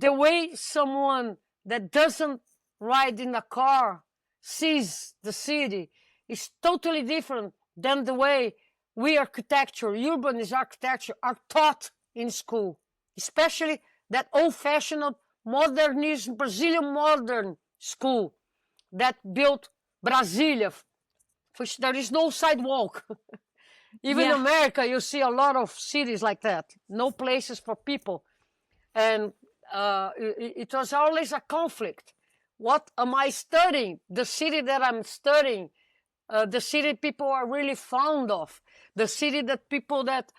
the way someone that doesn't ride in a car sees the city is totally different than the way we urbanist architecture are taught in school, especially that old-fashioned modernism, Brazilian modern school that built Brasilia, which there is no sidewalk. Even in America, you see a lot of cities like that, no places for people. And it was always a conflict. What am I studying? The city that I'm studying, the city people are really fond of, the city that people that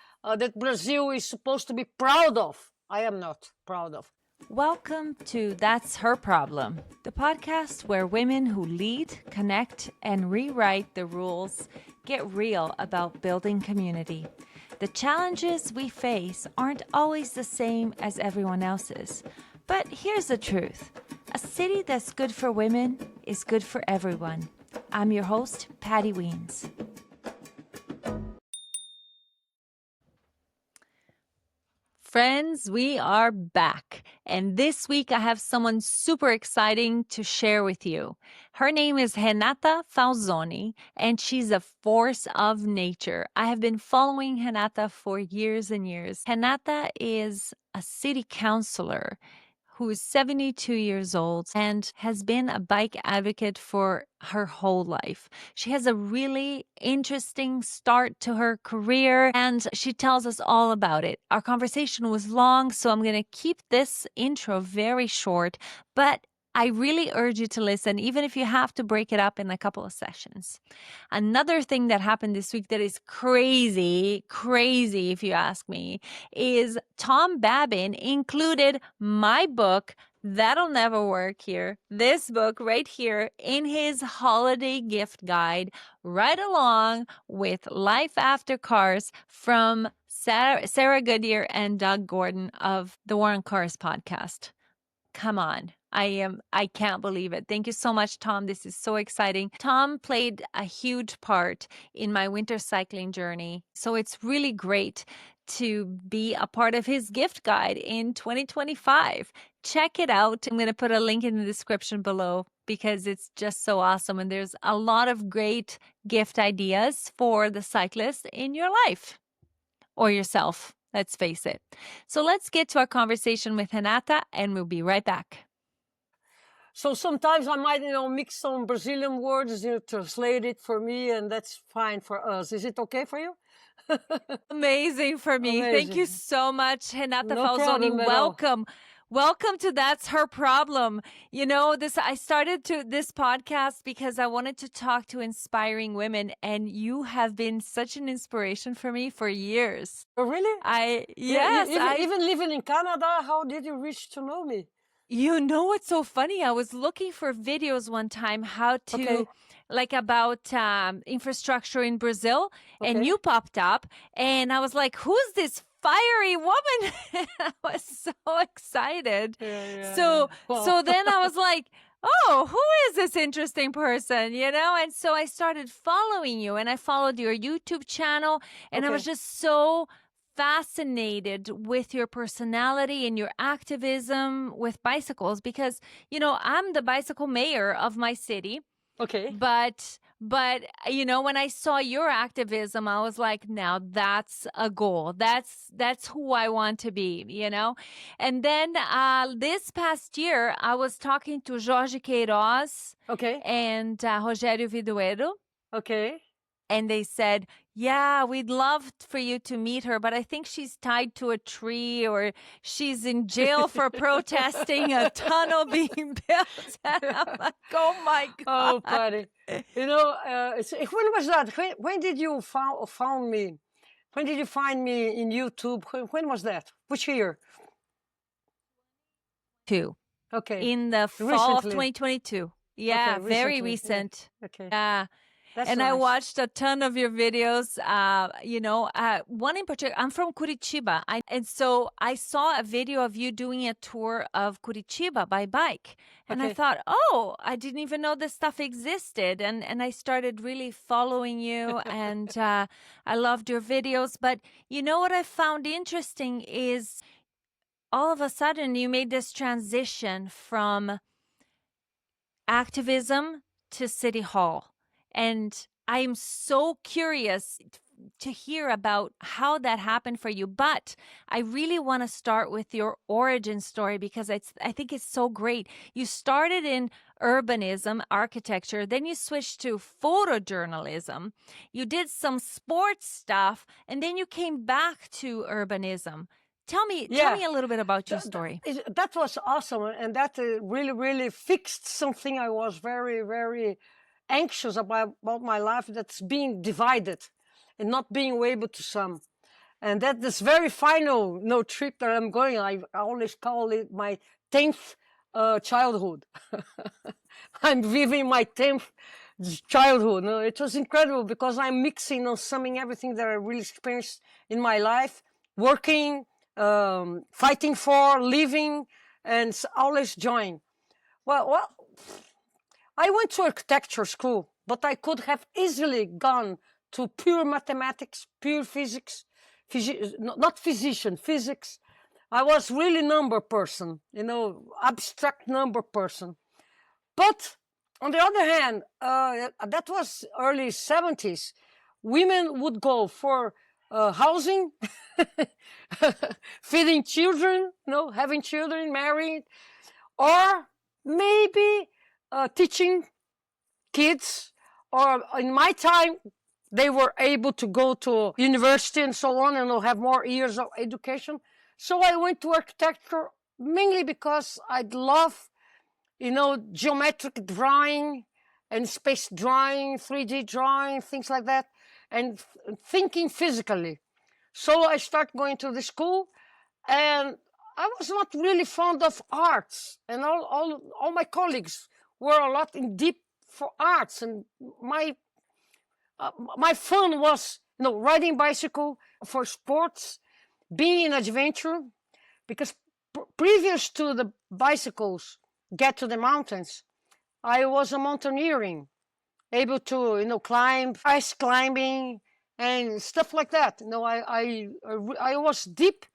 Brazil is supposed to be proud of. I am not proud of. Welcome to That's Her Problem, the podcast where women who lead, connect, and rewrite the rules get real about building community. The challenges we face aren't always the same as everyone else's. But here's the truth. A city that's good for women is good for everyone. I'm your host, Patty Weens. Friends, we are back. And this week I have someone super exciting to share with you. Her name is Renata Falzoni, and she's a force of nature. I have been following Renata for years and years. Renata is a city councillor who is 72 years old and has been a bike advocate for her whole life. She has a really interesting start to her career, and she tells us all about it. Our conversation was long, so I'm going to keep this intro very short, but I really urge you to listen, even if you have to break it up in a couple of sessions. Another thing that happened this week that is crazy if you ask me, is Tom Babin included my book, That'll Never Work Here, this book right here, in his holiday gift guide, right along with Life After Cars from Sarah Goodyear and Doug Gordon of the War on Cars podcast. Come on. I can't believe it. Thank you so much, Tom. This is so exciting. Tom played a huge part in my winter cycling journey. So it's really great to be a part of his gift guide in 2025. Check it out. I'm going to put a link in the description below because it's just so awesome. And there's a lot of great gift ideas for the cyclist in your life or yourself. Let's face it. So let's get to our conversation with Renata, and we'll be right back. So sometimes I might, mix some Brazilian words, translate it for me, and that's fine for us. Is it okay for you? Amazing for me. Amazing. Thank you so much, Renata No Falzoni. problem at Welcome. Welcome to That's Her Problem. I started this podcast because I wanted to talk to inspiring women, and you have been such an inspiration for me for years. Oh, really? Even living in Canada, how did you reach to know me? You know what's so funny? I was looking for videos one time about infrastructure in Brazil, and you popped up, and I was like, who's this fiery woman? I was so excited. So then I was like, oh, who is this interesting person? And so I started following you, and I followed your YouTube channel, and I was just so fascinated with your personality and your activism with bicycles because, I'm the bicycle mayor of my city. Okay. But when I saw your activism, I was like, now that's a goal. That's who I want to be, And then this past year, I was talking to Jorge Queiroz and Rogério Vidueiro. Okay. And they said, yeah, we'd love for you to meet her, but I think she's tied to a tree or she's in jail for protesting a tunnel being built. And I'm like, oh my God. Oh, buddy. When was that? When did you found me? When did you find me in YouTube? When was that? Which year? Okay. In the fall of 2022. Yeah, very recent. Yeah. Okay. Yeah. That's and nice. I watched a ton of your videos. One in particular, I'm from Curitiba. And so I saw a video of you doing a tour of Curitiba by bike. And I thought, oh, I didn't even know this stuff existed. And I started really following you and I loved your videos. But you know what I found interesting is all of a sudden you made this transition from activism to City Hall. And I'm so curious to hear about how that happened for you. But I really want to start with your origin story because I think it's so great. You started in urbanism, architecture, then you switched to photojournalism. You did some sports stuff, and then you came back to urbanism. Tell me a little bit about your story. That was awesome, and that really, really fixed something I was very, very anxious about my life, that's being divided and not being able to sum. And that this very final trip that I'm going, I always call it my 10th childhood. I'm living my 10th childhood. It was incredible because I'm mixing and summing everything that I really experienced in my life, working, fighting for, living, and always join. Well, I went to architecture school, but I could have easily gone to pure mathematics, pure physics, not physician, physics. I was really number person, abstract number person. But on the other hand, that was early 70s. Women would go for housing, feeding children, having children, married, or maybe teaching kids. Or in my time, they were able to go to university and so on and have more years of education. So I went to architecture mainly because I love, geometric drawing and space drawing, 3D drawing, things like that, and thinking physically. So I started going to the school, and I was not really fond of arts, and all my colleagues were a lot in deep for arts, and my fun was riding bicycle for sports, being an adventure, because previous to the bicycles get to the mountains, I was a mountaineering, able to climb, ice climbing and stuff like that. I was deep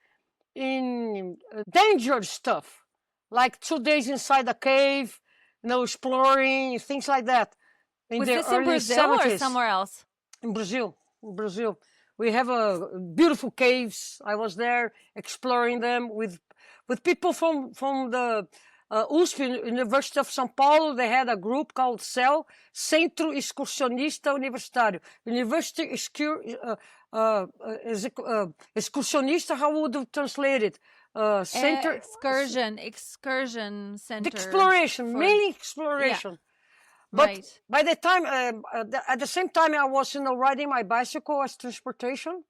in dangerous stuff, like 2 days inside a cave, exploring, things like that. Was this in Brazil 70s. Or somewhere else? In Brazil. We have beautiful caves. I was there exploring them with people from the USP, University of São Paulo. They had a group called CEL, Centro Excursionista Universitário. University Excursionista, how would you translate it? Center excursion center. Exploration, mainly exploration. Yeah. But right. By the time, at the same time, I was, riding my bicycle as transportation.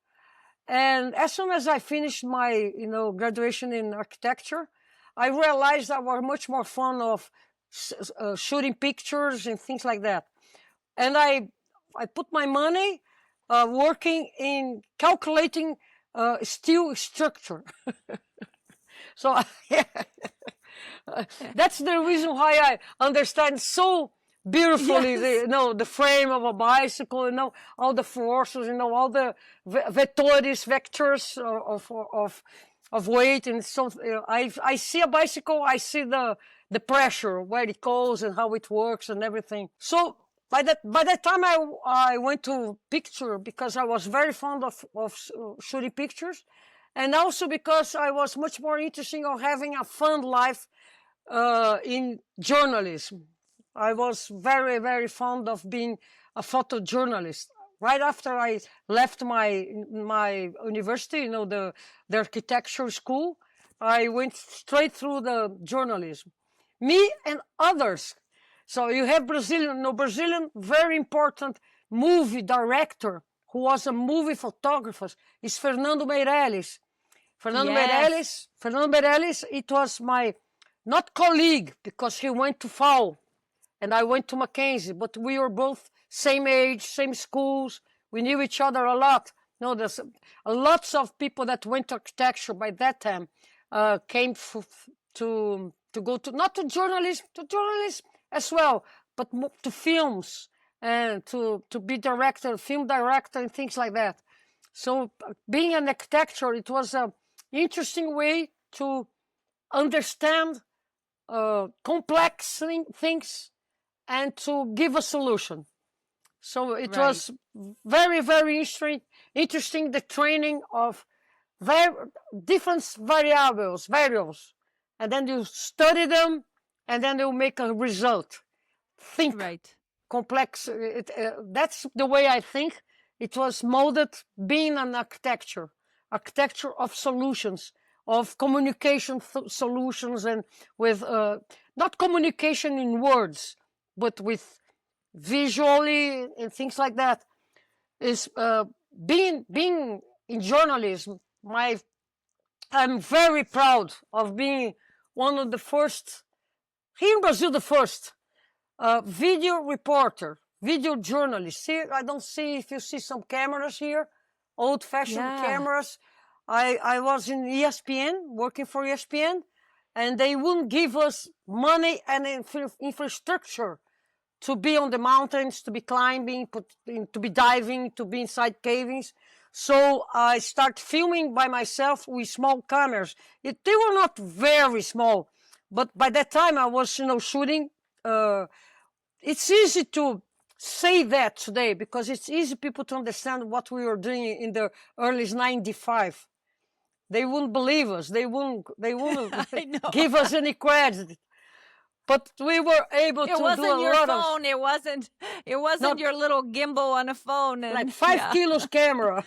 And as soon as I finished my, graduation in architecture, I realized I was much more fun of shooting pictures and things like that. And I put my money working in calculating steel structure. So that's the reason why I understand so beautifully, yes, the frame of a bicycle, all the forces, all the vectors of weight, and so I see a bicycle, I see the pressure, where it goes and how it works and everything. So by that time I went to picture because I was very fond of shooting pictures, and also because I was much more interested in having a fun life in journalism. I was very, very fond of being a photojournalist. Right after I left my university, the architecture school, I went straight through the journalism. Me and others. So you have Brazilian very important movie director who was a movie photographer is Fernando Meirelles. Fernando Meirelles, it was my, not colleague, because he went to FAO and I went to Mackenzie, but we were both same age, same schools. We knew each other a lot. There's lots of people that went to architecture by that time came to go to, not to journalism as well, but to films and to be director, film director, and things like that. So being an architecture, it was an interesting way to understand complex things and to give a solution. So it was very, very interesting the training of different variables, and then you study them, and then you make a result. Think complex. That's the way I think. It was molded being an architecture of solutions, of communication solutions, and with not communication in words, but with visually and things like that. Is being in journalism. I'm very proud of being one of the first here in Brazil, the first video reporter, video journalist. See, I don't see if you see some cameras here, old-fashioned cameras. I was in ESPN, working for ESPN, and they wouldn't give us money and infrastructure to be on the mountains, to be climbing, to be diving, to be inside caves. So I started filming by myself with small cameras. They were not very small, but by that time I was, shooting. It's easy to say that today because it's easy people to understand what we were doing in the early '95. They wouldn't believe us. They wouldn't give us any credit. But we were able to do a lot of... It wasn't your phone. It wasn't your little gimbal on a phone. And, like 5 kilos camera.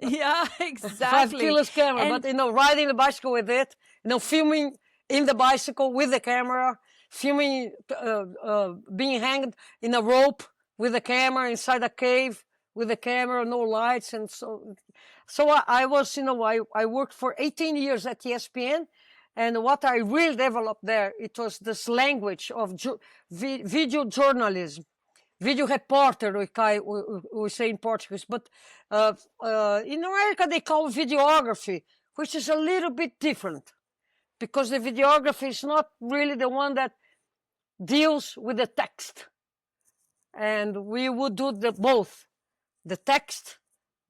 Yeah, exactly. 5 kilos camera. But, riding the bicycle with it, filming in the bicycle with the camera, filming, being hanged in a rope with the camera inside a cave with the camera, no lights. And so I was, I worked for 18 years at ESPN. And what I really developed there, it was this language of video journalism, video reporter, we say in Portuguese. But in America, they call it videography, which is a little bit different because the videography is not really the one that deals with the text. And we would do both, the text,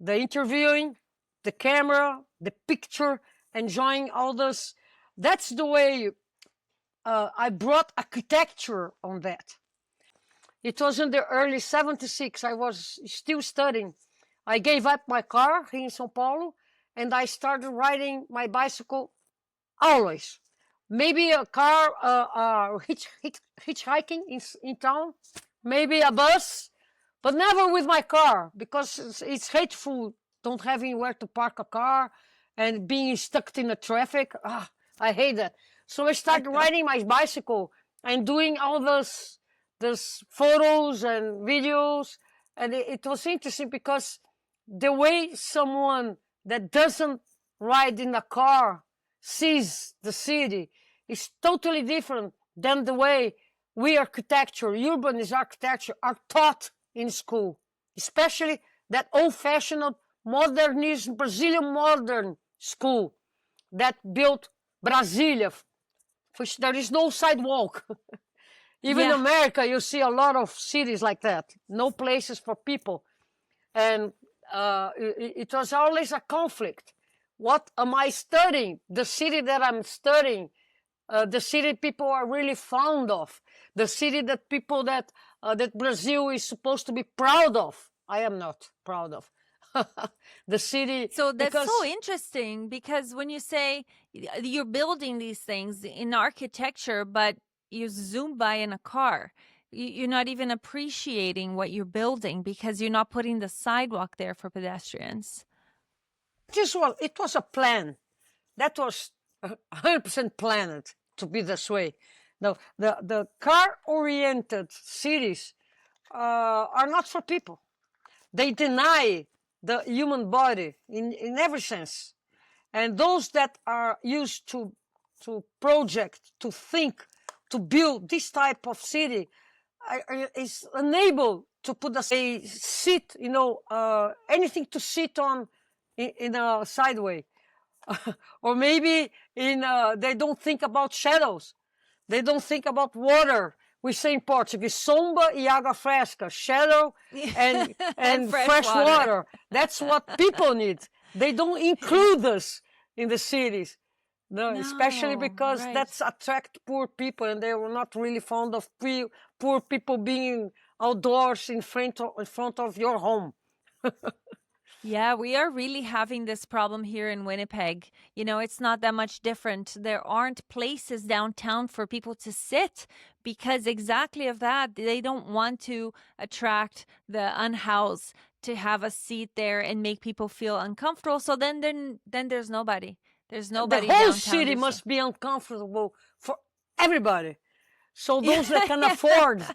the interviewing, the camera, the picture, enjoying all this. That's the way I brought architecture on that. It was in the early '76. I was still studying. I gave up my car here in São Paulo, and I started riding my bicycle always. Maybe a car, hitchhiking in town, maybe a bus, but never with my car because it's hateful don't having where to park a car and being stuck in the traffic. I hate that. So I started riding my bicycle and doing all those photos and videos. And it was interesting because the way someone that doesn't ride in a car sees the city is totally different than the way we urbanist architecture are taught in school, especially that old-fashioned modernism, Brazilian modern school that built Brasilia, which there is no sidewalk. Even in America, you see a lot of cities like that, no places for people. And it was always a conflict. What am I studying? The city that I'm studying, the city people are really fond of, the city that people that Brazil is supposed to be proud of. I am not proud of. The city. So that's so interesting because when you say you're building these things in architecture, but you zoom by in a car, you're not even appreciating what you're building because you're not putting the sidewalk there for pedestrians. It was a plan. That was 100% planned to be this way. No, the car-oriented cities are not for people. They deny the human body in every sense. And those that are used to project, to think, to build this type of city is unable to put a seat, anything to sit on in a sideway. Or maybe they don't think about shadows. They don't think about water. We say in Portuguese, sombra e água fresca, shadow and fresh water. That's what people need. They don't include us in the cities. No, especially No, because right. that's attract poor people, and they were not really fond of poor people being outdoors in front of your home. Yeah, we are really having this problem here in Winnipeg. You know, it's not that much different. There aren't places downtown for people to sit because exactly of that. They don't want to attract the unhoused to have a seat there and make people feel uncomfortable. So then there's nobody. There's The nobody whole downtown. city There's must be uncomfortable for everybody. So those that can yeah. afford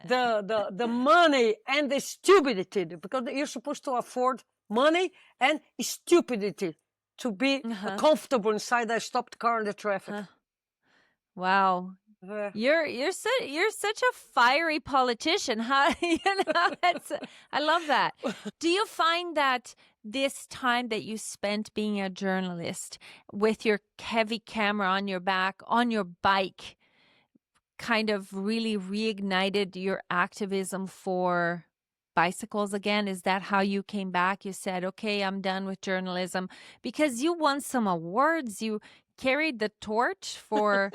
the money and the stupidity, because you're supposed to afford money and stupidity to be Uh-huh. comfortable inside a stopped car in the traffic. Huh. Wow. Uh, You're such a fiery politician, huh? You know, I love that. Do you find that this time that you spent being a journalist with your heavy camera on your back, on your bike, kind of really reignited your activism for bicycles again? Is that how you came back? You said, okay, I'm done with journalism because you won some awards. You carried the torch for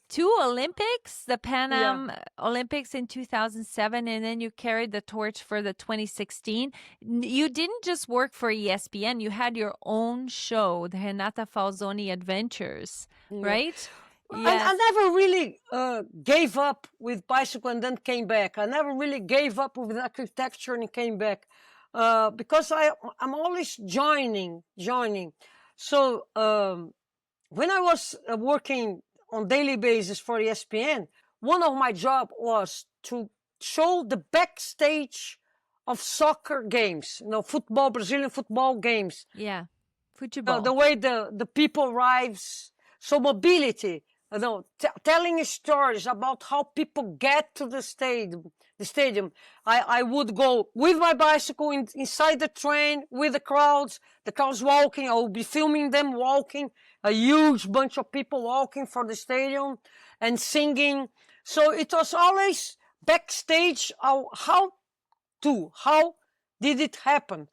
2 Olympics, the Pan yeah. Am Olympics in 2007, and then you carried the torch for the 2016. You didn't just work for ESPN, you had your own show, the Renata Falzoni Adventures, Yeah. right? I never really gave up with bicycle and then came back. I never really gave up with architecture and came back because I'm always joining. So when I was working on daily basis for ESPN, one of my job was to show the backstage of soccer games, football, Brazilian football games. Yeah, football. The way the people arrives, so mobility, telling stories about how people get to the stadium. I would go with my bicycle inside the train with the crowds walking. I would be filming them walking, a huge bunch of people walking for the stadium and singing. So it was always backstage. How did it happen?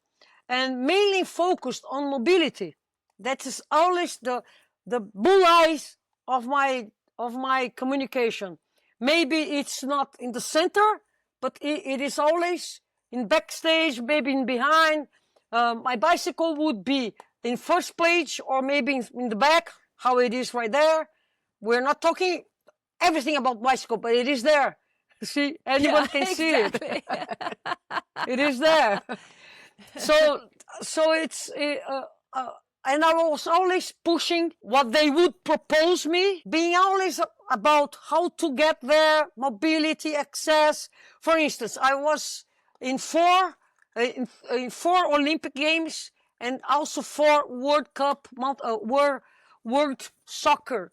And mainly focused on mobility. That is always the bullseye of my communication. Maybe it's not in the center, but it is always in backstage, maybe in behind. My bicycle would be in first page or maybe in the back, how it is right there. We're not talking everything about bicycle, but it is there. See, anyone can see it. It is there. So it's and I was always pushing what they would propose me, being always about how to get there, mobility, access. For instance, I was in four Olympic Games and also 4 World Cup, World Soccer,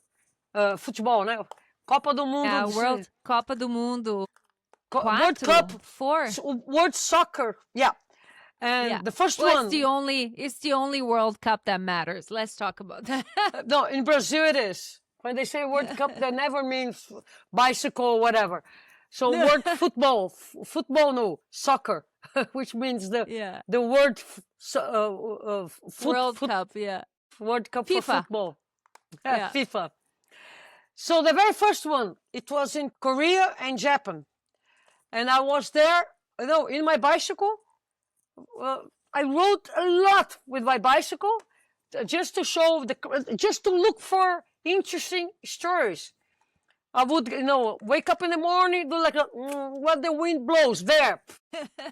futebol, né? Copa do Mundo. Yeah, World Copa do Mundo. World Cup, 4. World Soccer, yeah. And yeah. the first well, one. It's the only World Cup that matters. Let's talk about that. No, in Brazil it is. When they say World Cup, that never means bicycle or whatever. So word football, no, soccer, which means the word World Cup, yeah. World Cup FIFA. for football. FIFA. So the very first one, it was in Korea and Japan. And I was there, in my bicycle. I rode a lot with my bicycle just to show just to look for interesting stories. I would, wake up in the morning, do like what the wind blows there.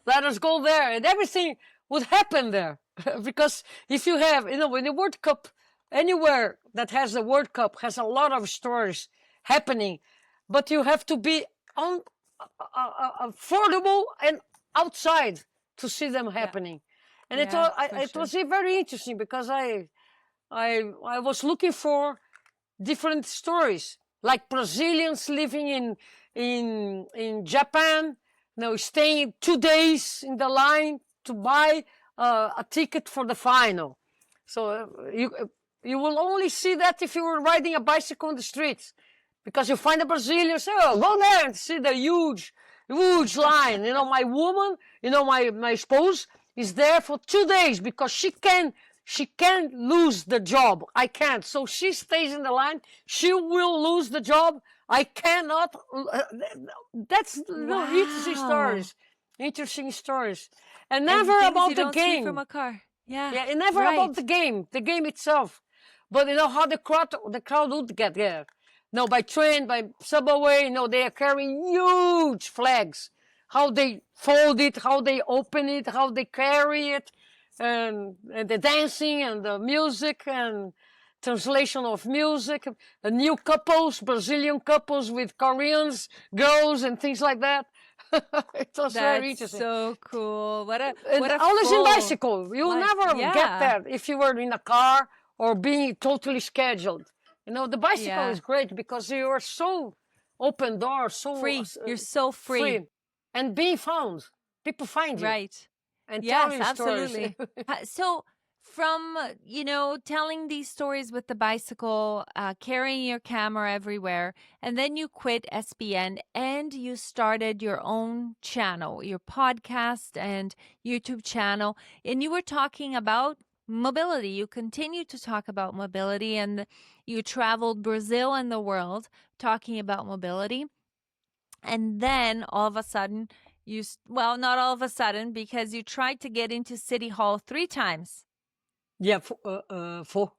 Let us go there, and everything would happen there. Because if you have, in the World Cup, anywhere that has the World Cup has a lot of stories happening, but you have to be affordable and outside to see them happening. And it was very interesting because I was looking for different stories, like Brazilians living in Japan, staying 2 days in the line to buy a ticket for the final. So you will only see that if you were riding a bicycle on the streets, because you find a Brazilian, say, oh, go there and see the huge line. My woman, my spouse is there for 2 days because she can she can't lose the job. I can't. So she stays in the line. She will lose the job. I cannot. That's interesting stories. Interesting stories. And never things about you the don't see game. from a car. Yeah. Yeah, and never about the game itself. But you know how the crowd would get there. No, by train, by subway, they are carrying huge flags. How they fold it, how they open it, how they carry it, and the dancing and the music and translation of music, new couples, Brazilian couples with Koreans, girls and things like that. It was very interesting. So cool. What a always in bicycle. You'll never get Yeah. that if you were in a car or being totally scheduled. The bicycle is great because you are so open door, so free. You're so free. And being found. People find you. Right. And Yes, tell you absolutely. stories. So from, telling these stories with the bicycle, carrying your camera everywhere, and then you quit SBN and you started your own channel, your podcast and YouTube channel, and you were talking about mobility. You continue to talk about mobility, and you traveled Brazil and the world talking about mobility. And then all of a sudden, not all of a sudden, because you tried to get into City Hall 3 times. Yeah, 4.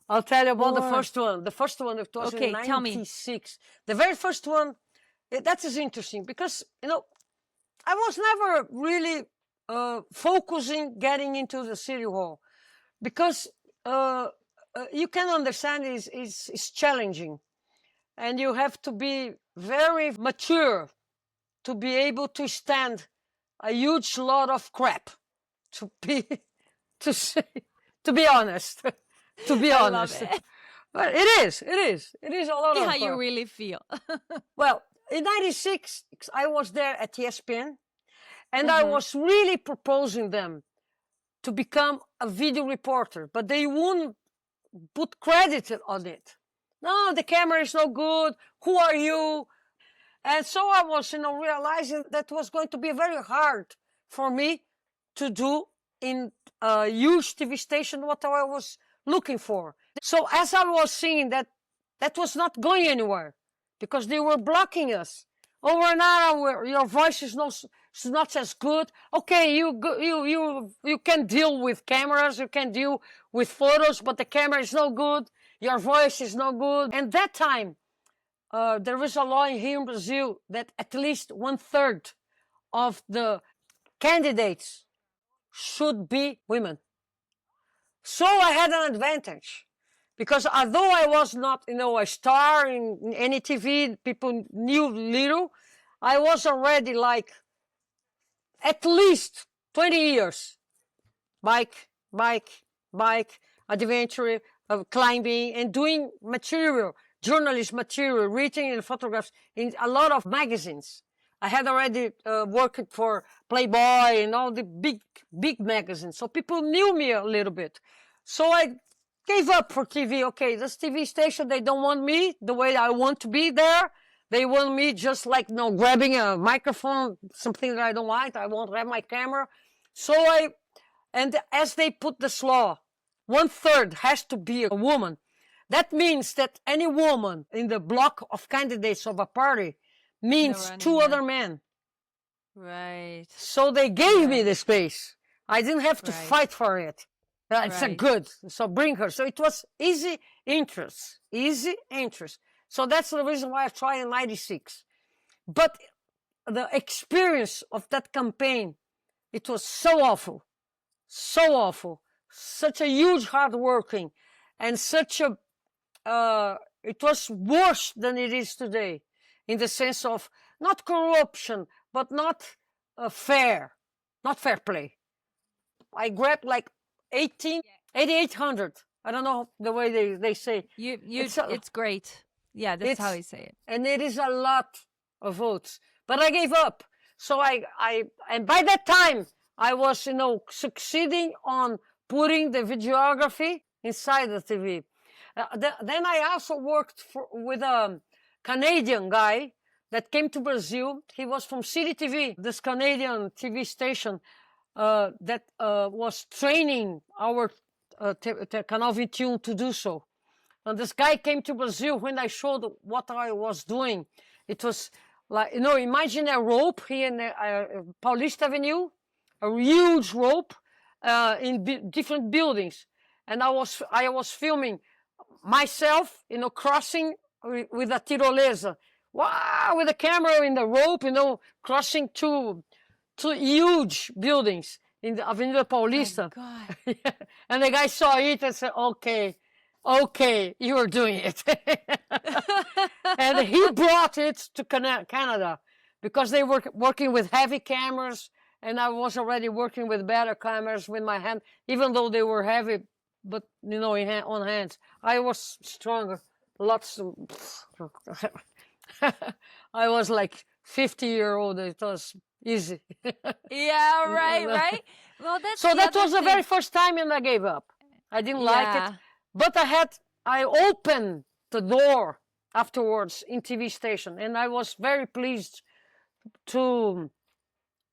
I'll tell you about the first one. The first one, it was in 96. The very first one, that is interesting because, I was never really focusing getting into the City Hall because you can understand it's challenging. And you have to be very mature to be able to stand a huge lot of crap. To be honest, I love it. But it is a lot of how crap. you really feel. Well, in 96, I was there at ESPN, and I was really proposing them to become a video reporter, but they wouldn't put credit on it. No, the camera is no good. Who are you? And so I was, realizing that was going to be very hard for me to do in a huge TV station what I was looking for. So as I was seeing that was not going anywhere because they were blocking us. Oh, Renata, your voice is not as good. Okay, you can deal with cameras, you can deal with photos, but the camera is no good. Your voice is no good. And that time, there was a law here in Brazil that at least 1/3 of the candidates should be women. So I had an advantage because although I was not, a star in any TV, people knew little, I was already like at least 20 years. Bike, adventure, climbing, and doing material, journalist material, written and photographs in a lot of magazines. I had already worked for Playboy and all the big magazines, so people knew me a little bit. So I gave up for TV. Okay, this TV station, they don't want me the way I want to be there. They want me just like, grabbing a microphone, something that I don't like. I won't have my camera. So and as they put this law, 1/3 has to be a woman. That means that any woman in the block of candidates of a party means 2 other men. Right. So they gave me the space. I didn't have to fight for it. It's a good. So bring her. So it was easy interest. So that's the reason why I tried in 96. But the experience of that campaign, it was so awful. Such a huge hard working and such a it was worse than it is today in the sense of not corruption but not fair play. I grabbed like 8,800. I don't know the way they say. It's great. Yeah, that's how you say it. And it is a lot of votes. But I gave up. So and by that time I was, succeeding on putting the videography inside the TV. Then I also worked with a Canadian guy that came to Brazil. He was from City TV, this Canadian TV station that was training our Canal 21 to do so. And this guy came to Brazil when I showed what I was doing. It was like, imagine a rope here in Paulista Avenue, a huge rope in different buildings. And I was filming myself, crossing with a tirolesa. Wow, with the camera in the rope, crossing two huge buildings in the Avenida Paulista. Oh my God. And the guy saw it and said, okay, you are doing it. And he brought it to Canada because they were working with heavy cameras, and I was already working with better cameras with my hand, even though they were heavy, but on hands. I was stronger. I was like 50-year-old. It was easy. Yeah, right. Well, that was the very first time, and I gave up. I didn't like it, but I opened the door afterwards in TV station, and I was very pleased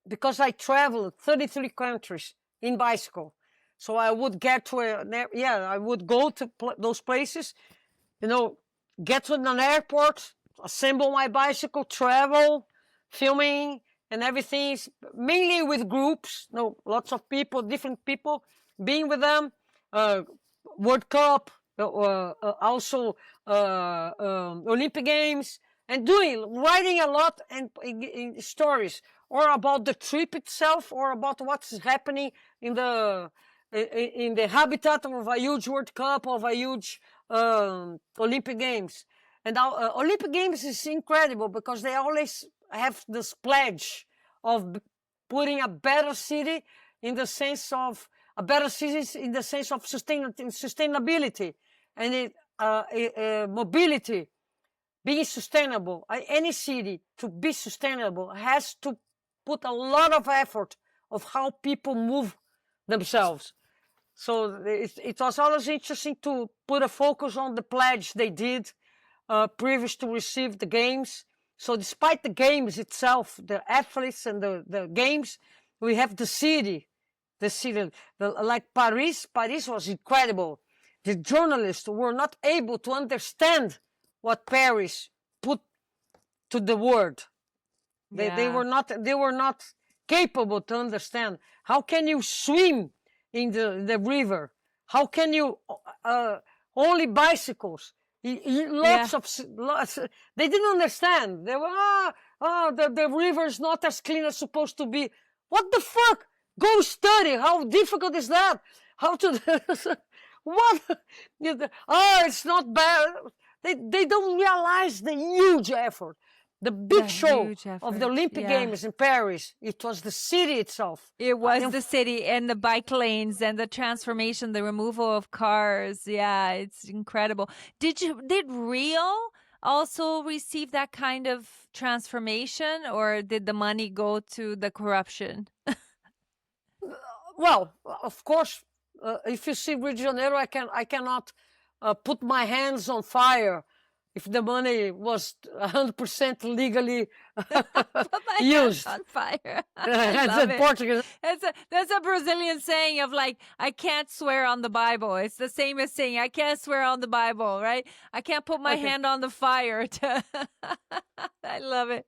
because I traveled 33 countries in bicycle. So I would get to I would go to those places, get to an airport, assemble my bicycle, travel, filming and everything, mainly with groups, lots of people, different people, being with them, World Cup, also Olympic Games, and writing a lot and in stories, or about the trip itself, or about what's happening in the habitat of a huge World Cup, of a huge Olympic Games. And Olympic Games is incredible because they always have this pledge of putting a better city in the sense of sustainability and mobility, being sustainable. Any city to be sustainable has to put a lot of effort of how people move themselves. So it was always interesting to put a focus on the pledge they did previous to receive the games. So despite the games itself, the athletes and the games, we have the city. Like Paris was incredible. The journalists were not able to understand what Paris put to the world. They were not capable to understand. How can you swim in the river? How can you only bicycles? Lots. They didn't understand. They were the river is not as clean as supposed to be. What the fuck? Go study. How difficult is that? How to what? It's not bad. They don't realize the huge effort. The big show of the Olympic Games in Paris, it was the city itself. It was the city and the bike lanes and the transformation, the removal of cars. Yeah, it's incredible. Did Rio also receive that kind of transformation, or did the money go to the corruption? Well, of course, if you see Rio de Janeiro, I cannot put my hands on fire if the money was 100% legally used. On fire. That's in Portuguese. That's a Brazilian saying of like, I can't swear on the Bible. It's the same as saying, I can't swear on the Bible, right? I can't put my hand on the fire. I love it.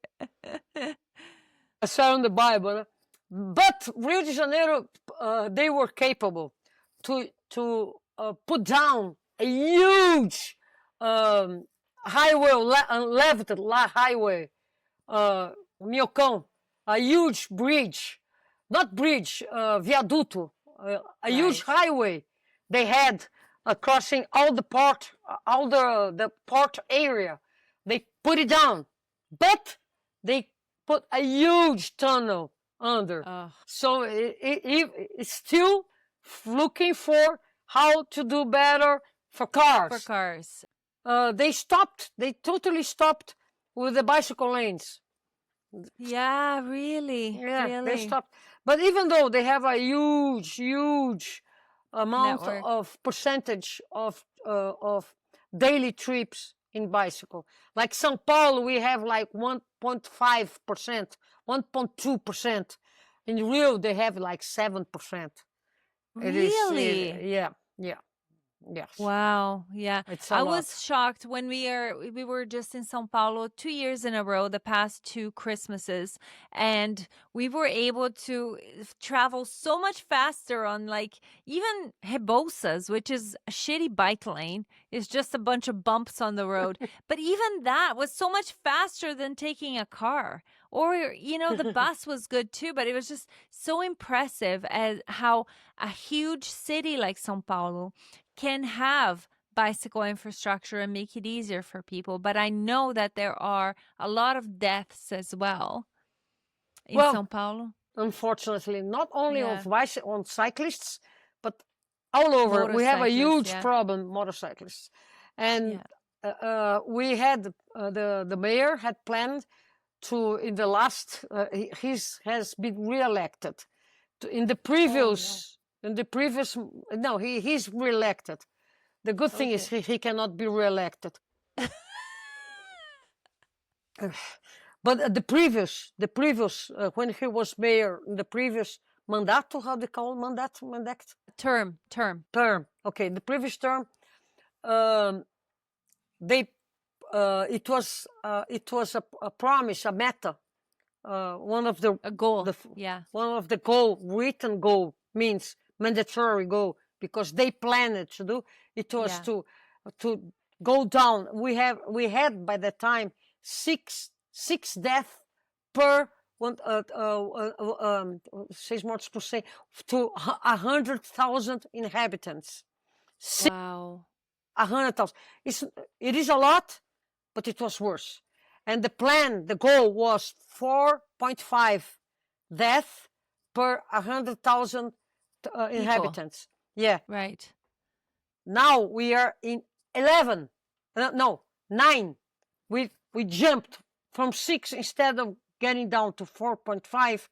I swear on the Bible. But Rio de Janeiro, they were capable to put down a huge highway, unleveled highway, Miocão, a huge bridge, not bridge, viaduto, a huge highway they had crossing all the port area. They put it down, but they put a huge tunnel under. So it's still looking for how to do better for cars. They totally stopped with the bicycle lanes. Yeah, really. Yeah, really. They stopped. But even though they have a huge amount of percentage of daily trips in bicycle, like São Paulo, we have like 1.5%, 1.2%. In Rio, they have like 7%. Really? Yeah. Yeah. Yes. Wow. Yeah. It's a I lot. was shocked when we were just in São Paulo 2 years in a row, the past 2 Christmases, and we were able to travel so much faster on like even Rebouças, which is a shitty bike lane. It's just a bunch of bumps on the road. But even that was so much faster than taking a car. Or, the bus was good too, but it was just so impressive as how a huge city like São Paulo can have bicycle infrastructure and make it easier for people. But I know that there are a lot of deaths as well in Well, São Paulo. Unfortunately, not only Yeah. on cyclists, but all over. We have a huge Motorcyclists, yeah. problem, motorcyclists. And Yeah. we had, the mayor had planned to, in the last, has been re-elected. In the previous, no, he's re-elected. The good thing is he cannot be re-elected. But the previous, when he was mayor, the previous mandato, how they call mandat? Term. Term. Okay, the previous term, they, it was a promise, a meta, one of the A goal. yeah, one of the goal, written goal, means mandatory goal, because they planned to do it was to go down. We had by that time six deaths per one, 6 mortes por 100 to 100,000 inhabitants. Wow. 100,000. It is a lot, but it was worse. And the goal was 4.5 deaths per 100,000 inhabitants. Yeah. Right. Now we are in 11. No, 9. We jumped from 6, instead of getting down to 4.5.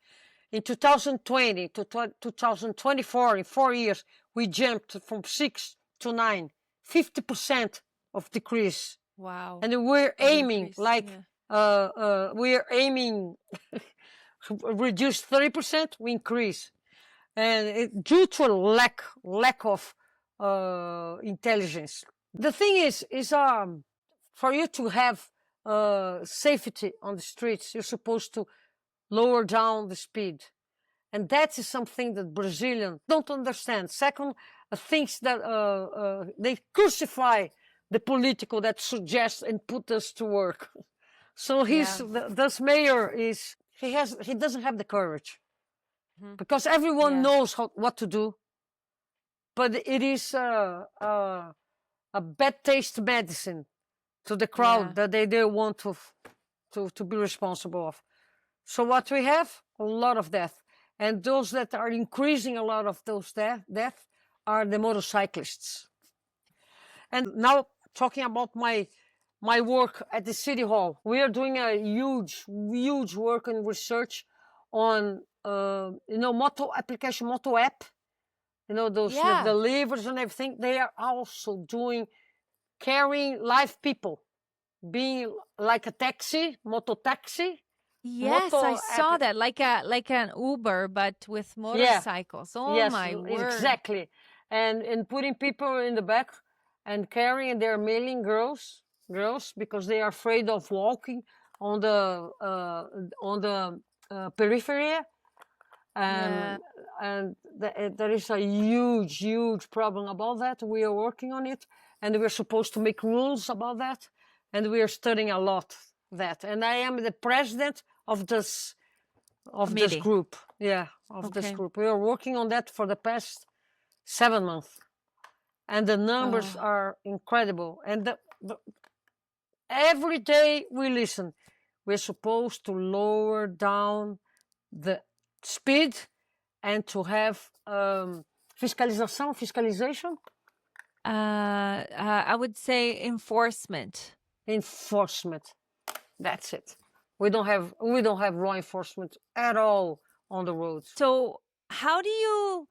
In 2020 to 2024, in 4 years, we jumped from 6 to 9. 50% of decrease. Wow. And we're aiming increase, we're aiming reduce 30%, we increase. And due to lack of intelligence. The thing is for you to have safety on the streets, you're supposed to lower down the speed. And that is something that Brazilians don't understand. Second, thinks that they crucify the political that suggests and put us to work. So this mayor he doesn't have the courage, because everyone knows what to do, but it is a bad taste medicine to the crowd that they want to be responsible of. So what we have, a lot of death. And those that are increasing a lot of those death are the motorcyclists. And now, talking about my work at the City Hall, we are doing a huge work and research on, moto application, moto app. Those with the levers and everything. They are also carrying live people, being like a taxi, moto taxi. Yes, I saw that, like an Uber, but with motorcycles. Oh my word! Exactly, and putting people in the back and carrying their mailing girls because they are afraid of walking on the periphery, and there is a huge problem about that. We are working on it, and we're supposed to make rules about that, and we are studying a lot that. And I am the president of this group. This group. We are working on that for the past 7 months, and the numbers are incredible. And every day we listen. We're supposed to lower down the speed and to have fiscalization. I would say enforcement. That's it. We don't have law enforcement at all on the roads. So how do you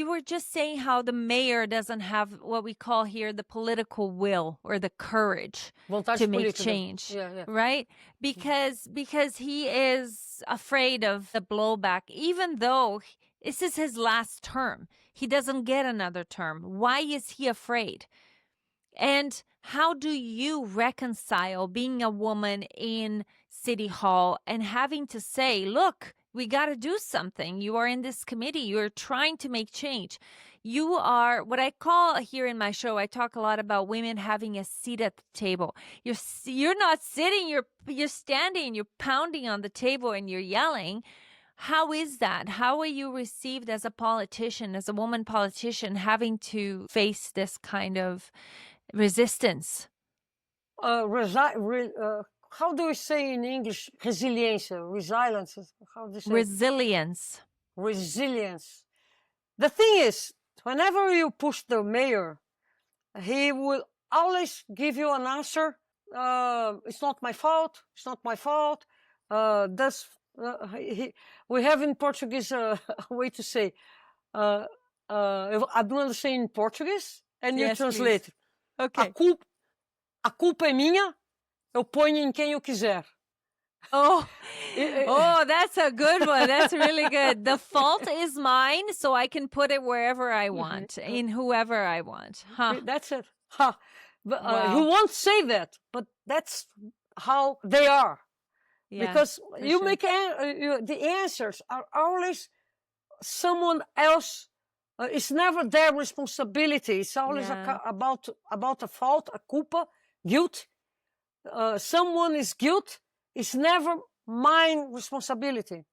were just saying how the mayor doesn't have what we call here the political will or the courage to make change, right? Because he is afraid of the blowback, even though This is his last term. He doesn't get another term. Why is he afraid? And how do you reconcile being a woman in City Hall and having to say, look, we got to do something. You are in this committee. You're trying to make change. You are what I call here in my show. I talk a lot about women having a seat at the table. You're not sitting, you're standing, you're pounding on the table and you're yelling. How is that? How are you received as a politician, as a woman politician, having to face this kind of resistance? How do we say in English? Resilience, resilience. How do you say? Resilience. Resilience. The thing is, whenever you push the mayor, he will always give you an answer. It's not my fault. It's not my fault. We have in Portuguese a way to say, I'm going to say in Portuguese, and you translate. Please. Okay. A culpa é minha, eu ponho em quem eu quiser. Oh, that's a good one. That's really good. The fault is mine, so I can put it wherever I want, in whoever I want. Huh. That's it. But, he won't say that, but that's how they are. Yeah, because you make the answers are always someone else. It's never their responsibility. It's always about a fault, a culpa, guilt. Someone is guilt. It's never mine responsibility.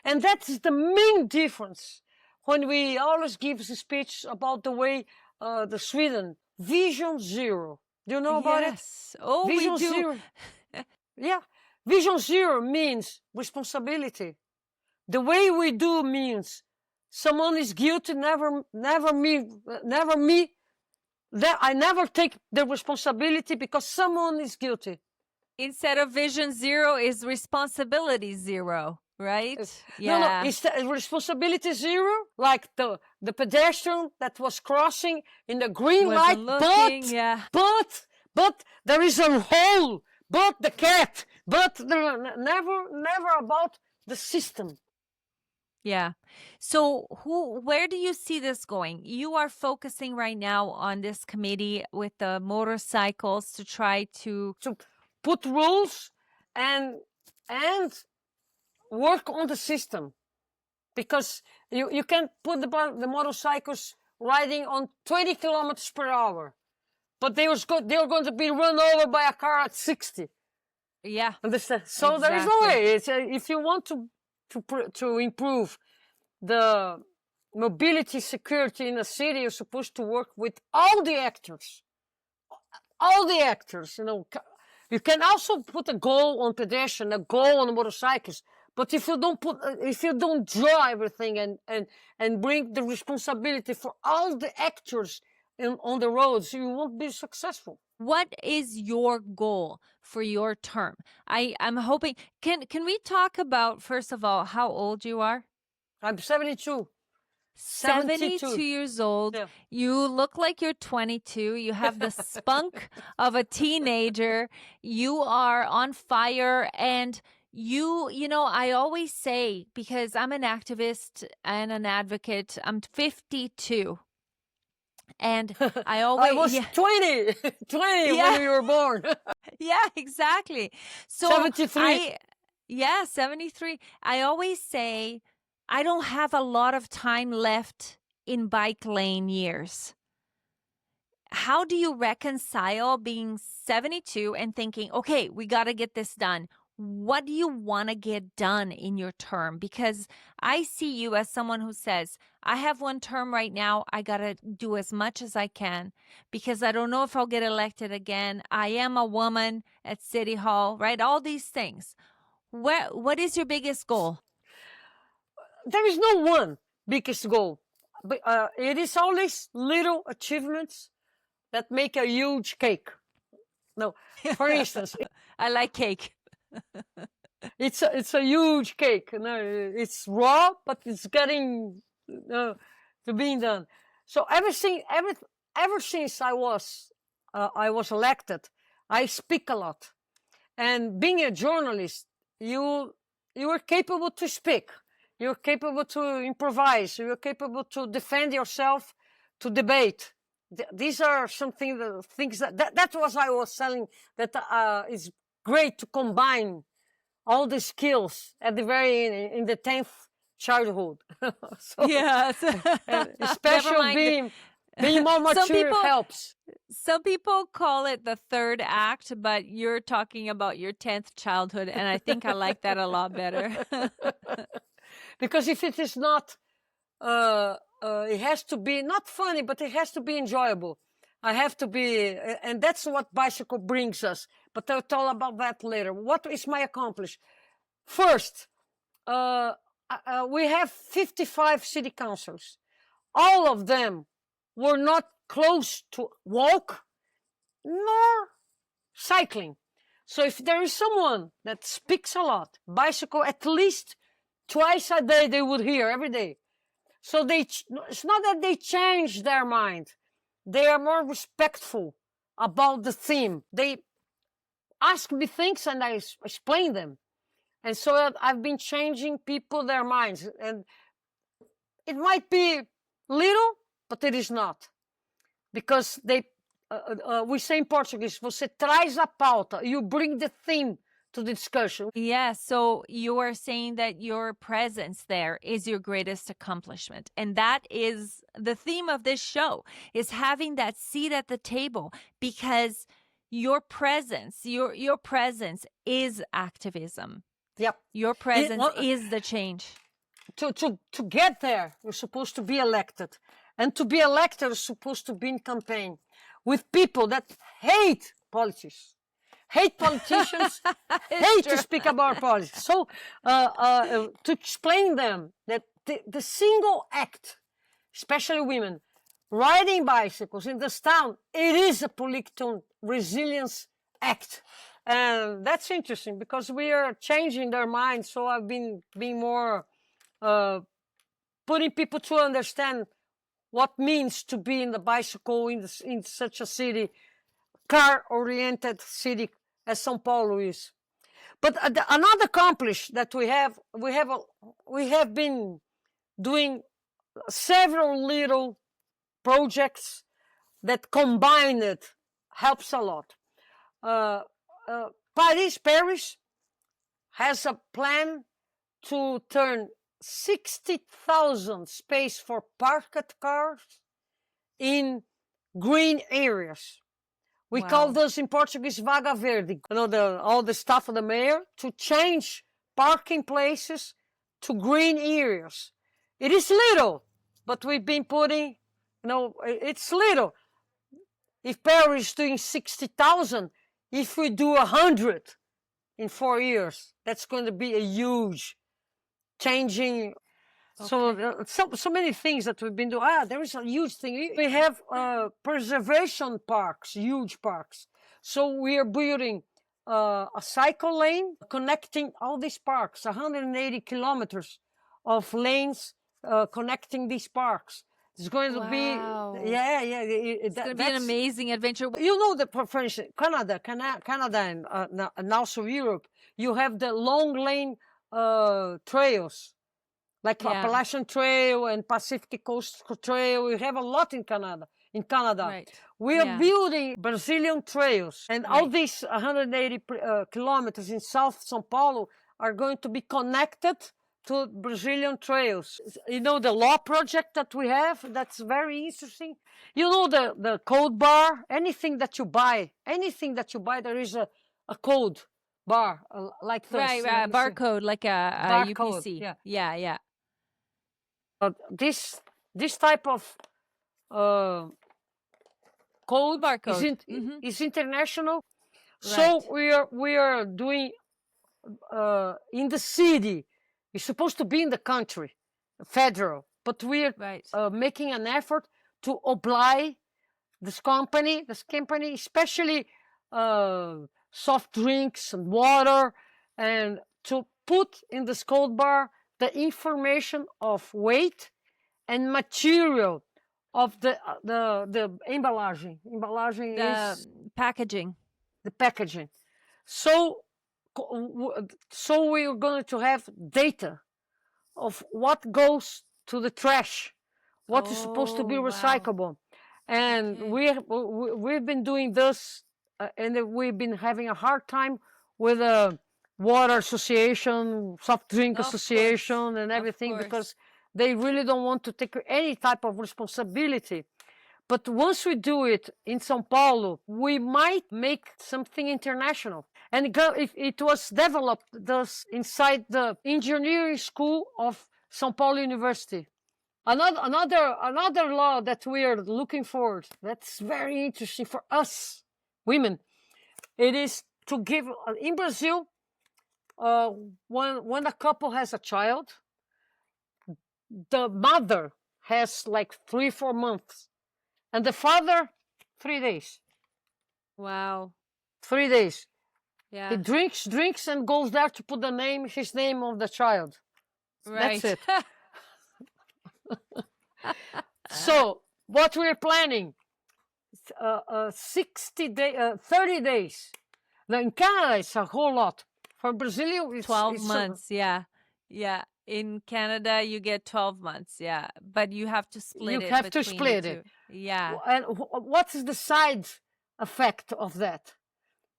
And that's the main difference when we always give a speech about the way the Sweden, Vision Zero. Do you know about it? Oh, Vision we do. Zero. Yeah. Vision Zero means responsibility. The way we do means someone is guilty, never me. I never take the responsibility because someone is guilty. Instead of Vision Zero is responsibility zero, right? No, it's responsibility zero, like the pedestrian that was crossing in the green light, but there is a hole, but the cat, but never about the system. Yeah. So where do you see this going? You are focusing right now on this committee with the motorcycles to try to put rules and work on the system, because you can't put the motorcycles riding on 20 kilometers per hour, but they are going to be run over by a car at 60. Yeah. Understand? So there is no way. It's if you want to improve the mobility security in a city, you're supposed to work with all the actors. You can also put a goal on pedestrian, a goal on motorcycles, but if you don't draw everything and bring the responsibility for all the actors on the roads, you won't be successful. What is your goal for your term? I'm hoping, can we talk about, first of all, how old you are? I'm 72. 72 years old. Yeah. You look like you're 22. You have the spunk of a teenager. You are on fire. And you know, I always say, because I'm an activist and an advocate, I'm 52. And I always... I was 20 when you were born. Yeah, exactly. So 73. 73. I always say, I don't have a lot of time left in bike lane years. How do you reconcile being 72 and thinking, okay, we got to get this done? What do you want to get done in your term? Because I see you as someone who says, I have one term right now. I got to do as much as I can because I don't know if I'll get elected again. I am a woman at City Hall, right? All these things. What is your biggest goal? There is no one biggest goal. But it is always little achievements that make a huge cake. No, for instance... I like cake. It's a huge cake. No, it's raw, but it's getting to being done. So ever since I was elected, I speak a lot, and being a journalist, you are capable to speak. you're capable to improvise, you're capable to defend yourself, to debate. These are things that was I was telling, that is great to combine all the skills at the very in the 10th childhood. So, Yes. Never especially mind. being more mature helps. Some people call it the third act, but you're talking about your 10th childhood, and I think I like that a lot better. Because if it is not, it has to be not funny, but it has to be enjoyable. I have to be, and that's what bicycle brings us. But I'll tell about that later. What is my accomplishment? First, we have 55 city councils. All of them were not close to walk nor cycling. So if there is someone that speaks a lot, bicycle at least twice a day, they would hear every day. So it's not that they change their mind. They are more respectful about the theme. They ask me things and I explain them. And so I've been changing their minds. And it might be little, but it is not. Because we say in Portuguese, você traz a pauta, you bring the theme to the discussion. Yeah, so you are saying that your presence there is your greatest accomplishment. And that is the theme of this show, is having that seat at the table, because your presence is activism. Yep. Your presence is the change. To get there, you're supposed to be elected. And to be elected, you're supposed to be in campaign with people that hate politics. Hate politicians, hate to speak about politics. So to explain them that the single act, especially women, riding bicycles in this town, it is a political resilience act. And that's interesting because we are changing their minds. So I've been being more putting people to understand what means to be in the bicycle in such a city, car-oriented city as São Paulo is. But another accomplishment that we have been doing several little projects that combined helps a lot. Paris has a plan to turn 60,000 space for parked cars in green areas. We call those in Portuguese vaga verde. You know, all the stuff of the mayor to change parking places to green areas. It is little, but we've been putting, it's little. If Paris is doing 60,000, if we do 100 in 4 years, that's going to be a huge changing. Okay. So many things that we've been doing. There is a huge thing. We have preservation parks, huge parks. So we are building a cycle lane connecting all these parks, 180 kilometers of lanes connecting these parks. It's going to be, it's going to be an amazing adventure. You know, for instance, Canada and also Europe, you have the long lane trails. Like Appalachian Trail and Pacific Coast Trail, we have a lot in Canada. Right. We are building Brazilian trails, and all these 180 kilometers in South São Paulo are going to be connected to Brazilian trails. You know, the law project that we have, that's very interesting. You know, the code bar, anything that you buy, there is a code bar like this. Right, barcode, like a UPC. Yeah. This type of code barcode is international. Right. So we are doing in the city. It's supposed to be in the country, federal, but we are making an effort to oblige this company, especially soft drinks and water, and to put in the code bar the information of weight and material of the embalagem. Embalagem is packaging. The packaging. So we are going to have data of what goes to the trash, what is supposed to be Oh, wow. recyclable. And Okay. we've been doing this, and we've been having a hard time with a water association, soft drink Of course. association, and Of everything, course. because they really don't want to take any type of responsibility. But once we do it in São Paulo, we might make something international. And it was developed thus inside the engineering school of São Paulo University. Another law that we are looking for, that's very interesting for us women, it is to give, in Brazil, when a couple has a child, the mother has like 3-4 months, and the father 3 days. Wow. 3 days. Yeah. He drinks, and goes there to put his name of the child. Right. That's it. So what we're planning, 30 days. Now in Canada, it's a whole lot. For Brazil, it's 12 months. Yeah. Yeah. In Canada, you get 12 months. Yeah. But you have to split it. You have to between split the it. two. Yeah. And what is the side effect of that?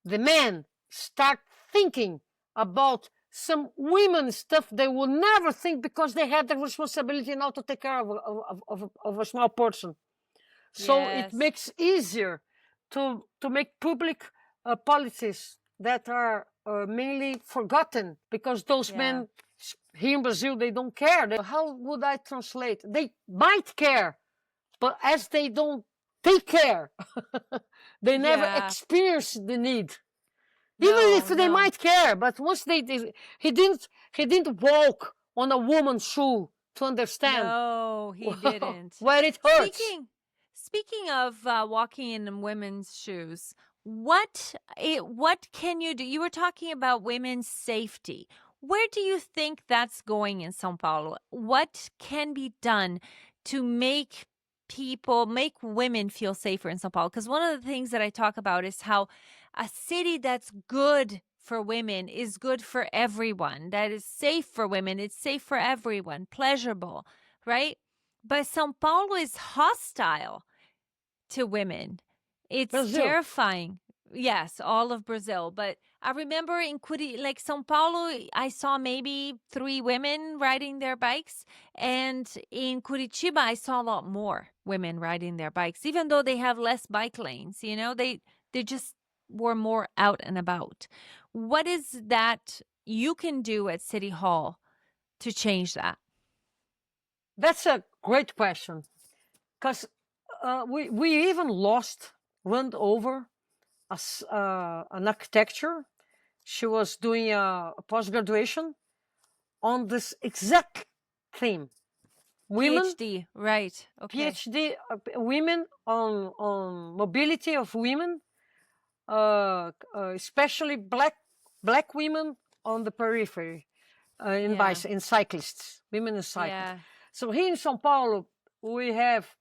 The men start thinking about some women stuff they will never think, because they had the responsibility now to take care of a small person. So Yes. it makes easier to make public policies that are mainly forgotten, because those Yeah. men here in Brazil, they don't care. How would I translate? They might care, but as they don't take care, they never Yeah. experience the need. Even if they No. might care, but once he didn't walk on a woman's shoe to understand No, he didn't. where it hurts. Speaking of walking in women's shoes, what can you do? You were talking about women's safety. Where do you think that's going in São Paulo? What can be done to make women feel safer in São Paulo? Because one of the things that I talk about is how a city that's good for women is good for everyone, that is safe for women, it's safe for everyone, pleasurable, right? But São Paulo is hostile to women. It's Brazil. terrifying. Yes, all of Brazil. But I remember in São Paulo, I saw maybe 3 women riding their bikes. And in Curitiba, I saw a lot more women riding their bikes, even though they have less bike lanes. They just were more out and about. What is that you can do at City Hall to change that? That's a great question, because we even run over an architecture. She was doing a post-graduation on this exact theme. Women, PhD, right? Okay. PhD, women on mobility of women, especially black women on the periphery, in cyclists, women in cyclists. Yeah. So here in São Paulo, we have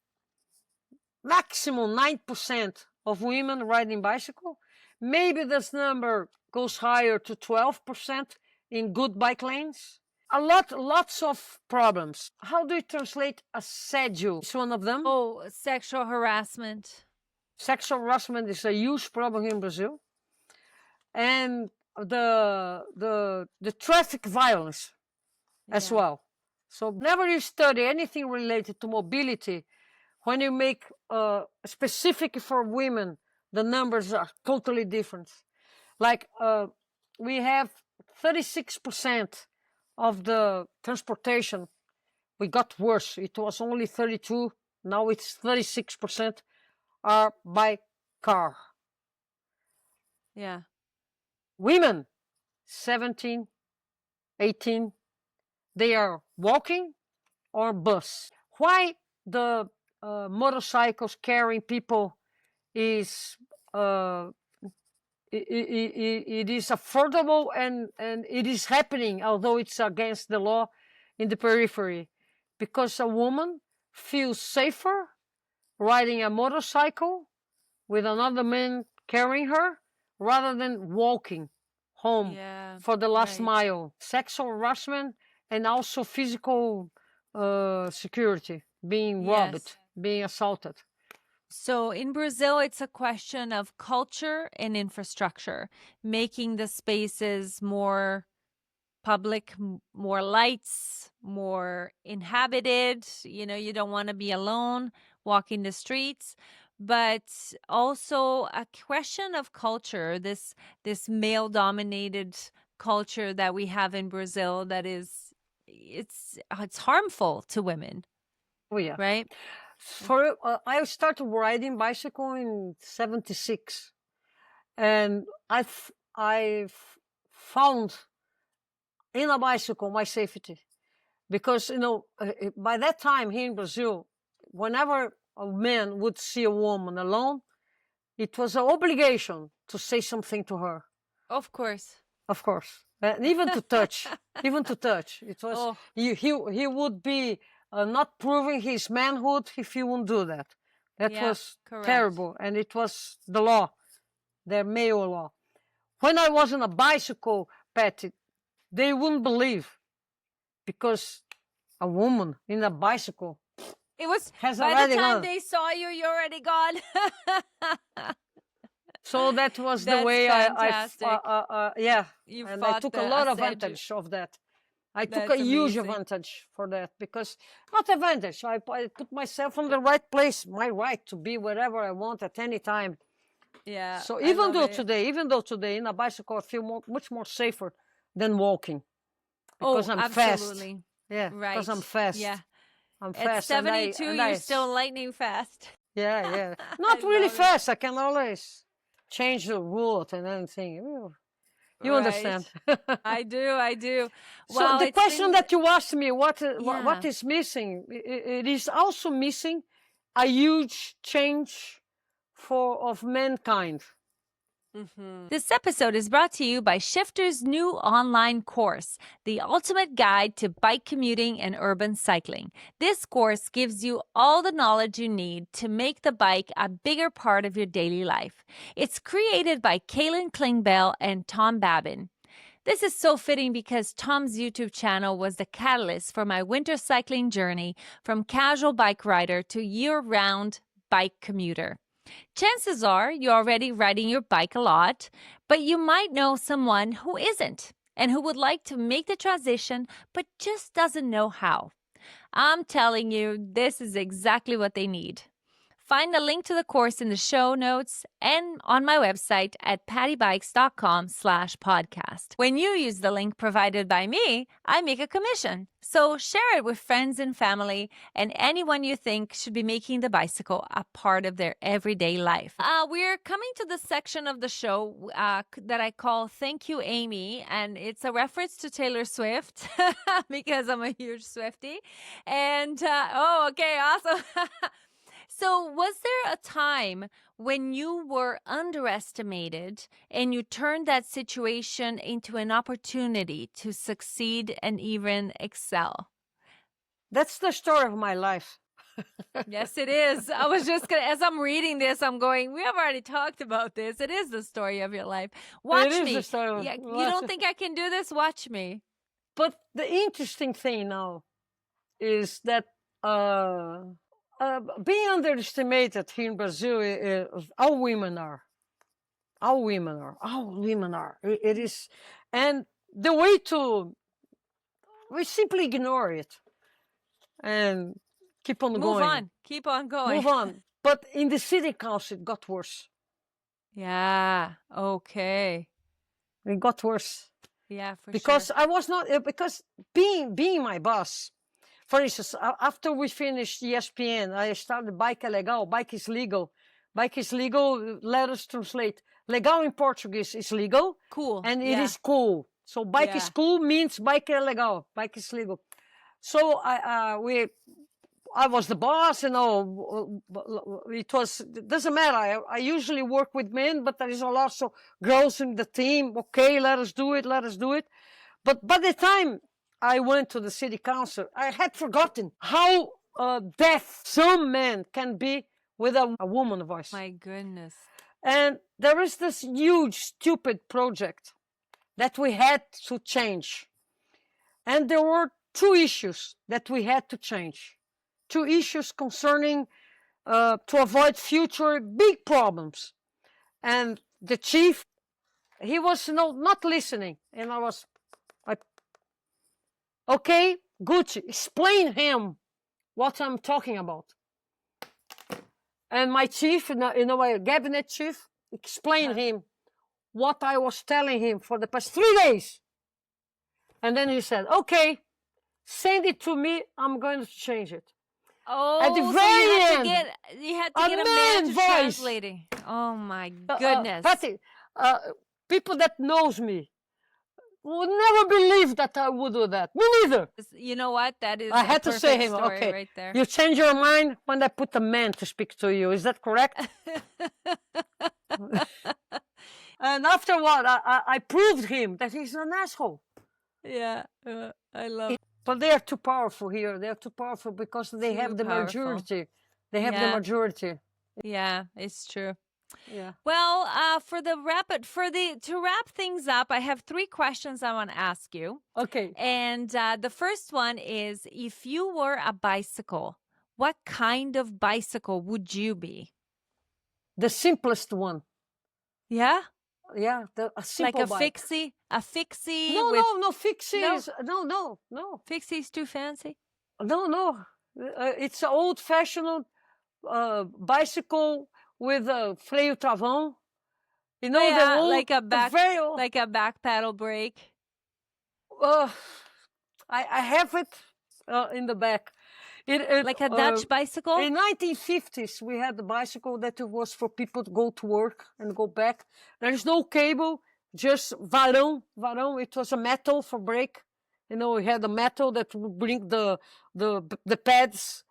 maximum 9% of women riding bicycle. Maybe this number goes higher to 12% in good bike lanes. Lots of problems. How do you translate assédio? It's one of them. Oh, sexual harassment. Sexual harassment is a huge problem here in Brazil. And the traffic violence as well. So whenever you study anything related to mobility, when you make specific for women, the numbers are totally different. Like we have 36% of the transportation. We got worse. It was only 32. Now it's 36% are by car. Yeah. Women, 17, 18, they are walking or bus. Why the motorcycles carrying people is it is affordable and it is happening, although it's against the law in the periphery, because a woman feels safer riding a motorcycle with another man carrying her rather than walking home for the last mile. Sexual harassment and also physical security, being robbed, Yes. being assaulted. So in Brazil, it's a question of culture and infrastructure, making the spaces more public, more lights, more inhabited. You know, you don't want to be alone walking the streets, but also a question of culture, this male dominated culture that we have in Brazil that is it's harmful to women, Oh yeah. right? For I started riding bicycle in '76, and I found in a bicycle my safety, because by that time here in Brazil, whenever a man would see a woman alone, it was an obligation to say something to her. Of course. Of course, and even to touch, even to touch. It was Oh, he would be not proving his manhood if he wouldn't do that. That yeah, was correct. terrible, and it was the law, their male law. When I was on a bicycle, Patty, they wouldn't believe, because a woman in a bicycle It was has by already the time gone. they saw you, you're already gone. So that was the That's way fantastic. yeah, You and I fought took the a lot of assédio. advantage of that. I took That's a huge amazing. advantage for that, because not advantage. I put myself in the right place, my right to be wherever I want at any time. Yeah. So I even love though it. today in a bicycle I feel much more safer than walking, because Oh, I'm fast. absolutely. Yeah, Right. because I'm fast. Yeah. I'm At fast, 72, and you're still lightning fast. yeah, I not really love it. fast. I can always change the route and anything. You understand? I do. So Well, the it's question been that you asked me, what yeah. is missing? It is also missing a huge change of mankind. This episode is brought to you by Shifter's new online course, The Ultimate Guide to Bike Commuting and Urban Cycling. This course gives you all the knowledge you need to make the bike a bigger part of your daily life. It's created by Kaylin Klingbeil and Tom Babin. This is so fitting because Tom's YouTube channel was the catalyst for my winter cycling journey from casual bike rider to year-round bike commuter. Chances are you're already riding your bike a lot, but you might know someone who isn't and who would like to make the transition but just doesn't know how. I'm telling you, this is exactly what they need. Find the link to the course in the show notes and on my website at pattybikes.com/podcast. When you use the link provided by me, I make a commission. So share it with friends and family and anyone you think should be making the bicycle a part of their everyday life. We're coming to the section of the show that I call Thank You, Amy. And it's a reference to Taylor Swift because I'm a huge Swiftie. And, okay, awesome. So, was there a time when you were underestimated and you turned that situation into an opportunity to succeed and even excel? That's the story of my life. Yes, it is. I was just going to, as I'm reading this, I'm going, we have already talked about this. It is the story of your life. Watch It is me. the story. Yeah, you don't think I can do this? Watch me. But the interesting thing now is that being underestimated here in Brazil, all women are. All women are. All women are. It is. And the way we simply ignore it and keep on Move going. on. Keep on going. Move on. But in the city council, it got worse. Yeah. Okay. It got worse. Yeah, for because sure. I was not because being my boss. For instance, after we finished ESPN, I started Bike é Legal. Bike is legal. Bike is legal. Let us translate. Legal in Portuguese is legal. Cool. And it is cool. So bike is cool means bike é legal. Bike is legal. So I was the boss, it doesn't matter. I usually work with men, but there is a lot of girls in the team. Okay, let us do it. But by the time I went to the city council, I had forgotten how deaf some men can be with a woman voice. My goodness. And there is this huge, stupid project that we had to change. And there were two issues that we had to change. Two issues concerning to avoid future big problems. And the chief, he was not listening. And I was like, okay, Gucci, explain him what I'm talking about. And my chief, my cabinet chief, explained him what I was telling him for the past 3 days. And then he said, okay, send it to me, I'm going to change it. Oh, At the so very end, you had to get a man to translate it. Oh my goodness. Patty, people that knows me would never believe that I would do that. Me neither. You know what? That is I had to say him, story okay, right there. you change your mind when I put a man to speak to you. Is that correct? And after what, I proved him that he's an asshole. Yeah, I love it. But they are too powerful here. They are too powerful because they have the majority. They have the majority. Yeah, it's true. Yeah. Well, to wrap things up, I have 3 questions I want to ask you. Okay. And the first one is, if you were a bicycle, what kind of bicycle would you be? The simplest one. Yeah? Yeah, a simple like a bike. fixie? A fixie? No, fixie is... No. Fixie's too fancy? No. It's an old-fashioned bicycle with a freio travão. You know, yeah, the old, like a back, very old, like a back paddle brake. I have it in the back. Like a Dutch bicycle? In 1950s, we had the bicycle that was for people to go to work and go back. There's no cable, just varão. It was a metal for brake. You know, we had a metal that would bring the pads.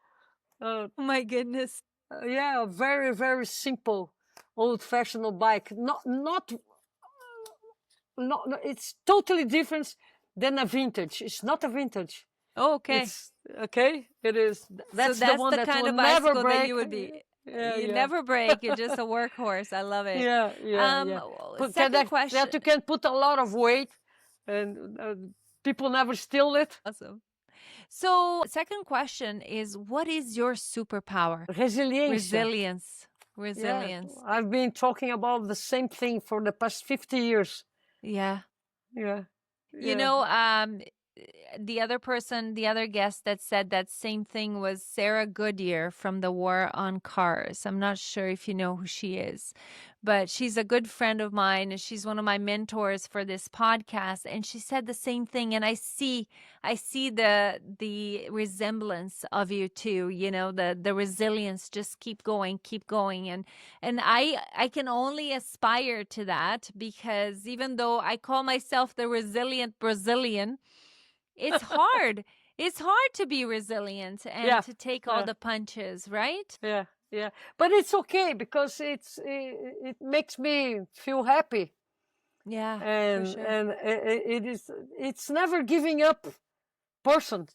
Oh my goodness. Yeah, a very, very simple, old-fashioned bike. Not. It's totally different than a vintage. It's not a vintage. Oh, okay. Okay, it is. That's the one that kind will of never bicycle break. that you would be. Yeah, you never break. You're just a workhorse. I love it. Yeah. Second question. That you can put a lot of weight, and people never steal it. Awesome. So, second question is, what is your superpower? Resilience. Resilience. Yeah, I've been talking about the same thing for the past 50 years. Yeah. You know, the other guest that said that same thing was Sarah Goodyear from the War on Cars. I'm not sure if you know who she is, but she's a good friend of mine, and she's one of my mentors for this podcast. And she said the same thing, and I see the resemblance of you too. You know, the resilience. Just keep going, and I can only aspire to that, because even though I call myself the resilient Brazilian, it's hard. It's hard to be resilient and to take all the punches, right? Yeah. But it's okay, because it makes me feel happy. Yeah, and for sure. And it's never giving up person.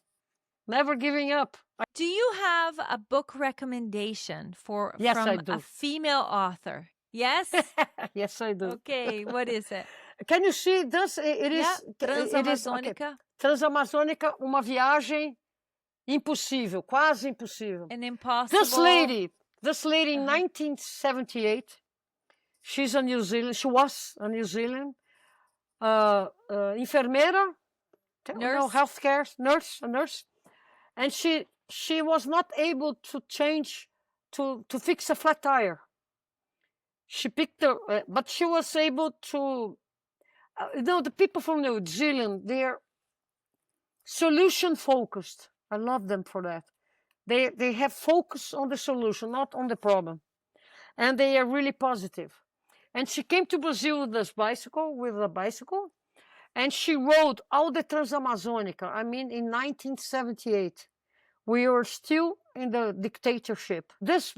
Never giving up. Do you have a book recommendation from a female author? Yes? Yes, I do. Okay, what is it? Can you see this? It is Transamazônica. Transamazônica, uma viagem impossível, quase impossível. An impossible. This lady in 1978, she was a New Zealand enfermeira, nurse, healthcare nurse, and she was not able to fix a flat tire. She picked but she was able to. The people from New Zealand, they're solution focused. I love them for that. They have focus on the solution, not on the problem, and they are really positive. And she came to Brazil with a bicycle, and she rode all the Transamazônica. I mean, in 1978, we were still in the dictatorship. This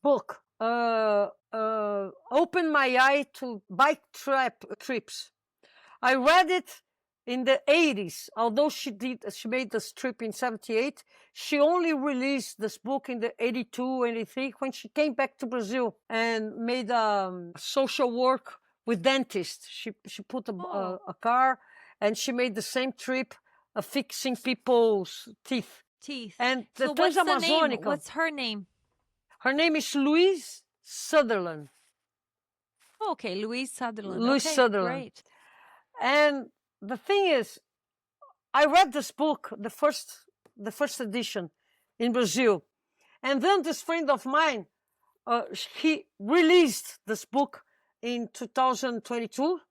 book opened my eye to bike trips. I read it in the 80s. Although she made this trip in 78, she only released this book in the 82, 83, when she came back to Brazil and made social work with dentists. She put a car, and she made the same trip fixing people's teeth. Teeth. And the So what's the name? Transamazonica, What's her name? her name is Louise Sutherland. Okay, Louise Sutherland. Louise Okay, Sutherland. great. And the thing is, I read this book, the first edition in Brazil. And then this friend of mine, he released this book in 2022.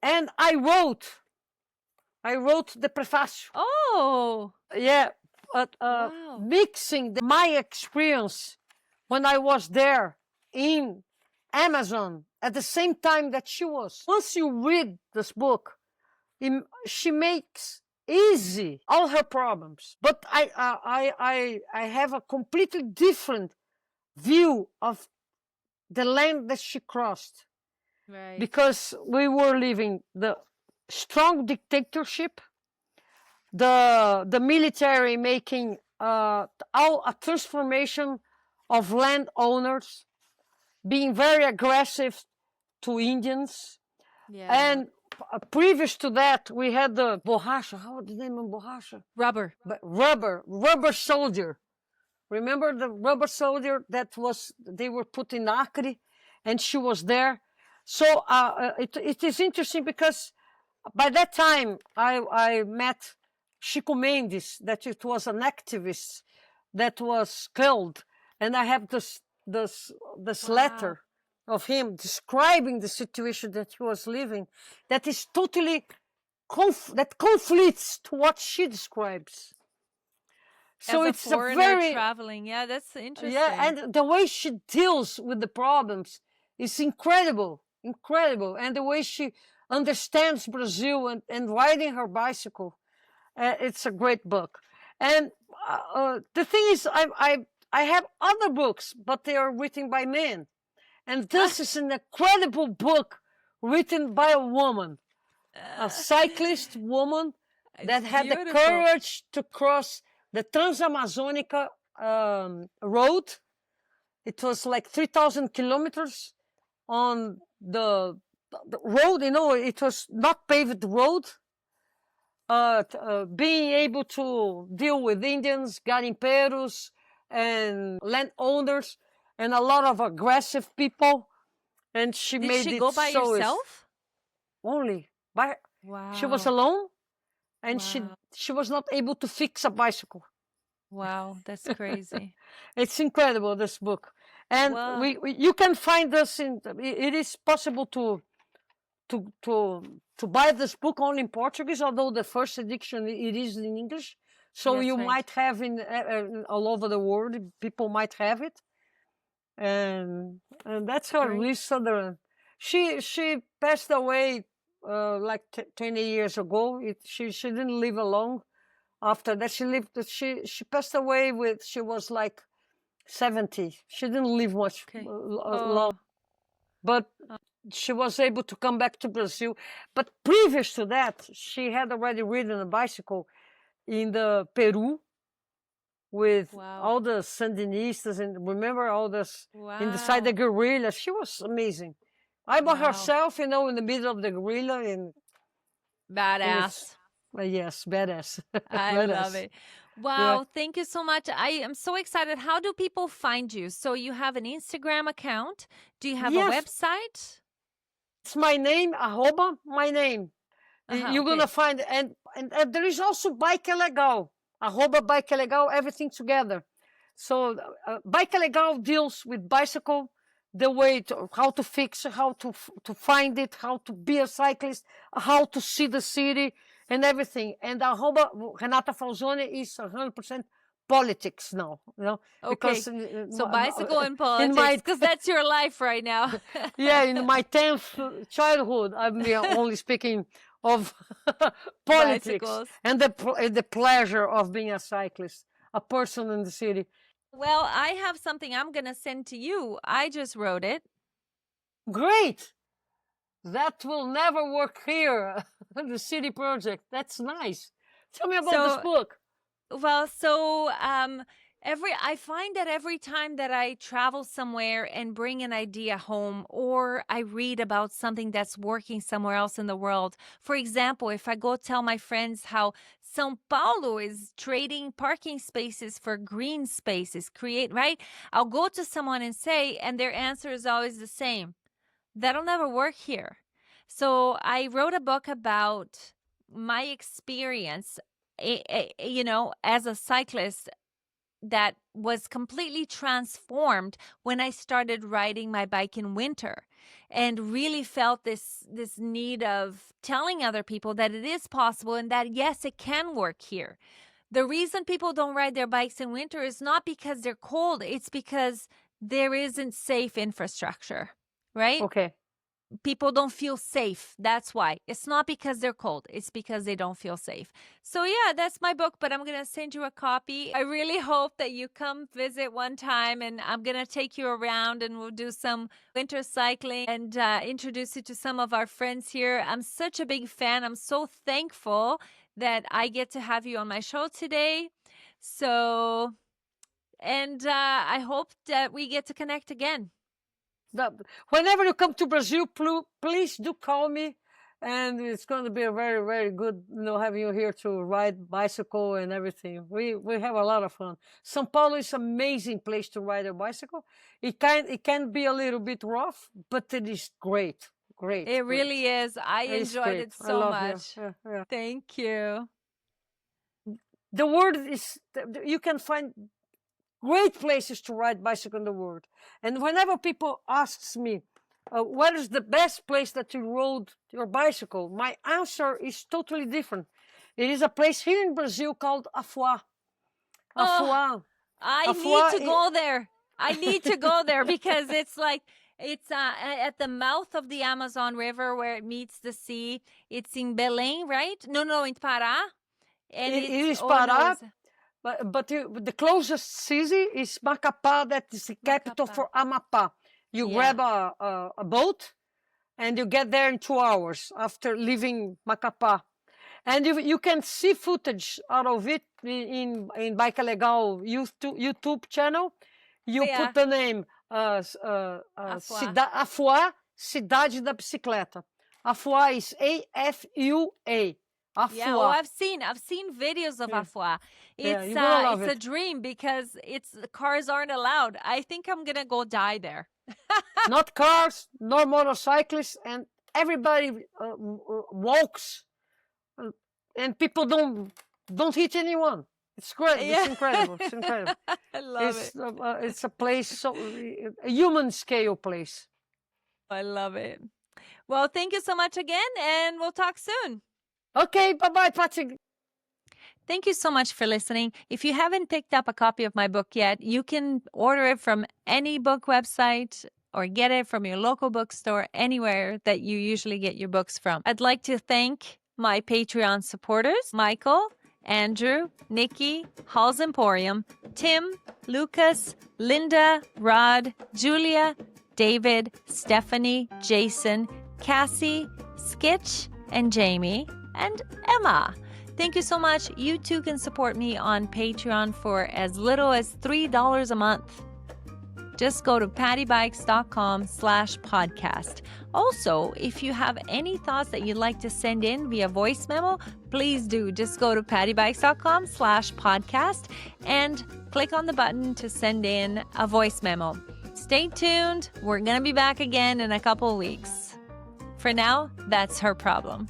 And I wrote the preface. Oh, Yeah, wow. mixing my experience when I was there in Amazon at the same time that she was. Once you read this book, she makes easy all her problems. But I have a completely different view of the land that she crossed. Right. Because we were living the strong dictatorship, the military making a transformation of landowners, being very aggressive to Indians. Yeah. And previous to that, we had the borracha. How was the name of borracha? Rubber. Rubber soldier. Remember the rubber soldier that they were put in Acre, and she was there. So it is interesting because by that time I met Chico Mendes, that it was an activist that was killed, and I have this letter of him describing the situation that he was living, that is totally that conflicts to what she describes. So As it's a foreigner very traveling. Yeah, that's interesting. yeah, and the way she deals with the problems is incredible, and the way she understands Brazil and riding her bicycle, it's a great book. And the thing is, I have other books, but they are written by men, and this is an incredible book written by a woman, a cyclist woman that had the courage to cross the Transamazonica road. It was like 3,000 kilometers on the road. You know, it was not paved road. Being able to deal with Indians, garimpeiros, and landowners, and a lot of aggressive people. And she Did made she it go by so yourself? only by. Wow. She was alone, and Wow. she was not able to fix a bicycle. Wow, that's crazy. It's incredible, this book. And Wow. you can find this it is possible to buy this book only in Portuguese, although the first edition it is in English. So That's you right. might have in all over the world, people might have it. And that's her, Great. Louise Sutherland. She passed away like 20 years ago. She didn't live long. After that, she passed away she was like 70. She didn't live much long, but she was able to come back to Brazil. But previous to that, she had already ridden a bicycle in the Peru with all the Sandinistas, and remember all this inside the guerrilla. She was amazing. I bought herself, in the middle of the guerrilla, and badass. Yes, badass. I Badass. love it. Wow, thank you so much. I am so excited. How do people find you? So you have an Instagram account. Do you have a website? It's my name, my name. You're going to find, and there is also Bike Legal, Bike Legal, everything together. So Bike Legal deals with bicycle, the way how to fix, how to find it, how to be a cyclist, how to see the city, and everything. And Renata Falzoni is 100% politics now, Okay. because so bicycle and politics, because that's your life right now. Yeah, in my 10th childhood, I'm only speaking of politics Bicycles. and the pleasure of being a cyclist, a person in the city. Well, I have something I'm going to send to you. I just wrote it. Great. That will never work here. The city project. That's nice. Tell me about this book. Well, so I find that every time that I travel somewhere and bring an idea home, or I read about something that's working somewhere else in the world. For example, if I go tell my friends how São Paulo is trading parking spaces for green spaces, right? I'll go to someone and say, and their answer is always the same. That'll never work here. So I wrote a book about my experience, as a cyclist that was completely transformed when I started riding my bike in winter, and really felt this need of telling other people that it is possible and that, yes, it can work here. The reason people don't ride their bikes in winter is not because they're cold. It's because there isn't safe infrastructure, right? Okay. People don't feel safe. That's why. It's not because they're cold. It's because they don't feel safe. So yeah, that's my book, but I'm going to send you a copy. I really hope that you come visit one time, and I'm going to take you around and we'll do some winter cycling and introduce you to some of our friends here. I'm such a big fan. I'm so thankful that I get to have you on my show today. So, and I hope that we get to connect again. Whenever you come to Brazil, please do call me, and it's going to be a very, very good, having you here to ride bicycle and everything. We have a lot of fun. São Paulo is an amazing place to ride a bicycle. It can be a little bit rough, but it is great. Great. It really is. I enjoyed it so much. Yeah. Thank you. The world is, you can find great places to ride bicycle in the world. And whenever people asks me, what is the best place that you rode your bicycle? My answer is totally different. It is a place here in Brazil called Afuá. Afuá. I need to go there. I need to go there because it's at the mouth of the Amazon River where it meets the sea. It's in Belém, right? No, in Pará. And it is Pará. But the closest city is Macapá, that is the capital for Amapá. You grab a boat and you get there in 2 hours after leaving Macapá. And you can see footage out of it in Bike Legal YouTube channel. You put the name Afuá, Cidade da Bicicleta. Afuá is A-F-U-A. Afuá. Yeah, I've seen videos of Afuá. It's a dream because cars aren't allowed. I think I'm gonna go die there. Not cars, nor motorcyclists, and everybody walks, and people don't hit anyone. It's great. Yeah. It's incredible. It's incredible. I love it. It's a place, a human scale place. I love it. Well, thank you so much again, and we'll talk soon. Okay, bye-bye, Patsy. Thank you so much for listening. If you haven't picked up a copy of my book yet, you can order it from any book website or get it from your local bookstore, anywhere that you usually get your books from. I'd like to thank my Patreon supporters, Michael, Andrew, Nikki, Hall's Emporium, Tim, Lucas, Linda, Rod, Julia, David, Stephanie, Jason, Cassie, Skitch, and Jamie, and Emma. Thank you so much. You too can support me on Patreon for as little as $3 a month. Just go to pattybikes.com/podcast. Also, if you have any thoughts that you'd like to send in via voice memo, please do. Just go to pattybikes.com/podcast and click on the button to send in a voice memo. Stay tuned. We're going to be back again in a couple of weeks. For now, that's her problem.